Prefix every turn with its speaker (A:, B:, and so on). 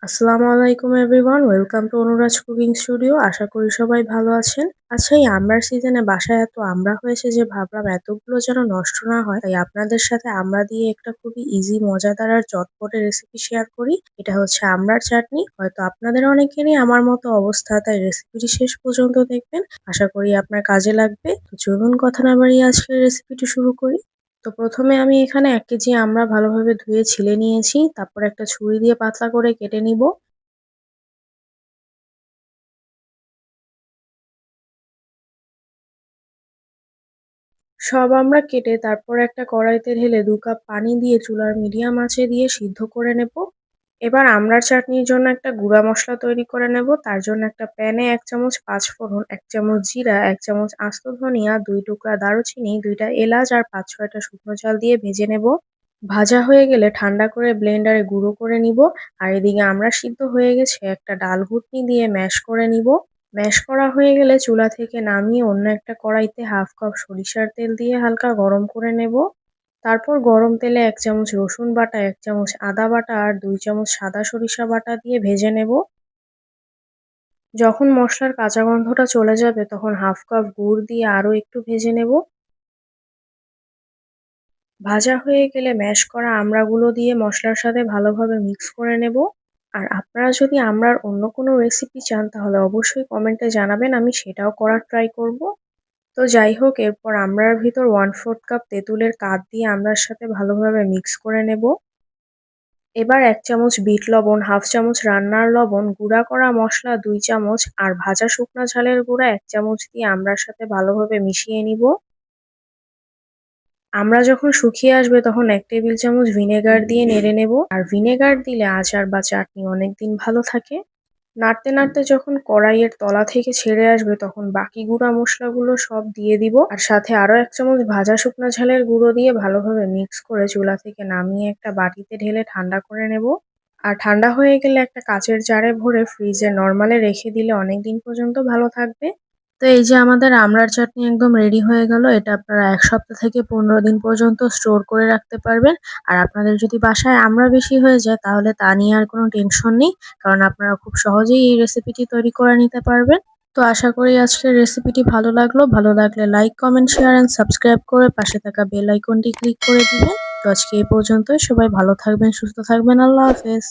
A: আসসালামু আলাইকুম everyone, welcome to Anuraj cooking studio. আশা করি সবাই ভালো আছেন। আচ্ছা, এই আমড়ার সিজনে বাসায় এত আমড়া হয়েছে যে ভাবলাম এতগুলো যেন নষ্ট না হয়, তাই আপনাদের সাথে আমড়া দিয়ে একটা খুবই ইজি, মজাদার আর চটপটে রেসিপি শেয়ার করি। এটা হচ্ছে আমড়ার চাটনি। হয়তো আপনাদের অনেকেরই আমার মতো অবস্থা, তাই রেসিপিটি শেষ পর্যন্ত দেখবেন। আশা করি আপনার কাজে লাগবে। তো চলুন কথা না বাড়িয়ে আজকের রেসিপিটি শুরু করি। তো প্রথমে আমি এখানে ১ কেজি আমড়া ভালোভাবে ধুয়ে ছিলে নিয়েছি। তারপর একটা ছুরি দিয়ে পাতলা করে কেটে নিব। সব আমড়া কেটে তারপর একটা কড়াইতে ঢেলে ২ কাপ পানি দিয়ে চুলার মিডিয়াম আঁচে দিয়ে সিদ্ধ করে নেব। এবার আমড়ার চাটনির জন্য একটা গুঁড়া মসলা তৈরি করে নেব। তার জন্য একটা প্যানে ১ চামচ পাঁচফোড়ন, ১ চামচ জিরা, ১ চামচ আস্ত ধনিয়া, ২ টুকরা দারুচিনি, ২ টা এলাচ আর ৫-৬ টা শুকনো চাল দিয়ে ভেজে নেব। ভাজা হয়ে গেলে ঠান্ডা করে ব্লেন্ডারে গুঁড়ো করে নিব। আর এদিকে আমড়া সিদ্ধ হয়ে গেছে, একটা ডাল ঘুটনি দিয়ে ম্যাশ করে নিব। ম্যাশ করা হয়ে গেলে চুলা থেকে নামিয়ে অন্য একটা কড়াইতে ১/২ কাপ সরিষার তেল দিয়ে হালকা গরম করে নেব। তারপর গরম তেলে ১ চামচ রসুন বাটা, ১ চামচ আদা বাটা আর ২ চামচ সাদা সরিষা বাটা দিয়ে ভেজে নেব। যখন মসলার কাঁচা গন্ধটা চলে যাবে তখন ১/২ কাপ গুড় দিয়ে আরও একটু ভেজে নেব। ভাজা হয়ে গেলে ম্যাশ করা আমড়াগুলো দিয়ে মসলার সাথে ভালোভাবে মিক্স করে নেব। আর আপনারা যদি আমড়ার অন্য কোনো রেসিপি চান তাহলে অবশ্যই কমেন্টে জানাবেন, আমি সেটাও করার ট্রাই করব। তো যাই হোক, এরপর আমড়ার ভিতর 1/4 কাপ তেঁতুলের কাপ দিয়ে আমড়ার সাথে ভালোভাবে মিক্স করে নেব। এবার ১ চামচ বিট লবণ, ১/২ চামচ রান্নার লবণ, গুঁড়া করা মসলা ২ চামচ আর ভাজা শুকনা ঝালের গুঁড়া ১ চামচ দিয়ে আমড়ার সাথে ভালোভাবে মিশিয়ে নিব। আমড়া যখন শুকিয়ে আসবে তখন ১ টেবিল চামচ ভিনেগার দিয়ে নেড়ে নেব। আর ভিনেগার দিলে আচার বা চাটনি অনেকদিন ভালো থাকে। নাড়তে নাড়তে যখন কড়াইয়ের তলা থেকে ছেড়ে আসবে তখন বাকি গুঁড়া মশলাগুলো সব দিয়ে দিব। আর সাথে আরও ১ চামচ ভাজা শুকনা ঝালের গুঁড়ো দিয়ে ভালোভাবে মিক্স করে চুলা থেকে নামিয়ে একটা বাটিতে ঢেলে ঠান্ডা করে নেব। আর ঠান্ডা হয়ে গেলে একটা কাচের জারে ভরে ফ্রিজে নরমালে রেখে দিলে অনেকদিন পর্যন্ত ভালো থাকবে। তো এই যে আমাদের আমড়ার চাটনি একদম রেডি হয়ে গেল। এটা আপনারা ১ সপ্তাহ থেকে ১৫ দিন পর্যন্ত স্টোর করে রাখতে পারবেন। আর আপনাদের যদি বাসায় আমড়া বেশি হয়ে যায় তাহলে তা নিয়ে আর কোনো টেনশন নেই। কারণ আপনারা খুব সহজেই এই রেসিপিটি তৈরি করে নিতে পারবেন। তো আশা করি আজকের রেসিপিটি ভালো লাগলো। ভালো লাগলে like, comment, share and subscribe করে পাশে থাকা বেল আইকনটি ক্লিক করে দিবেন। তো আজকে এই পর্যন্তই। সবাই ভালো থাকবেন, সুস্থ থাকবেন। আল্লাহ হাফেজ।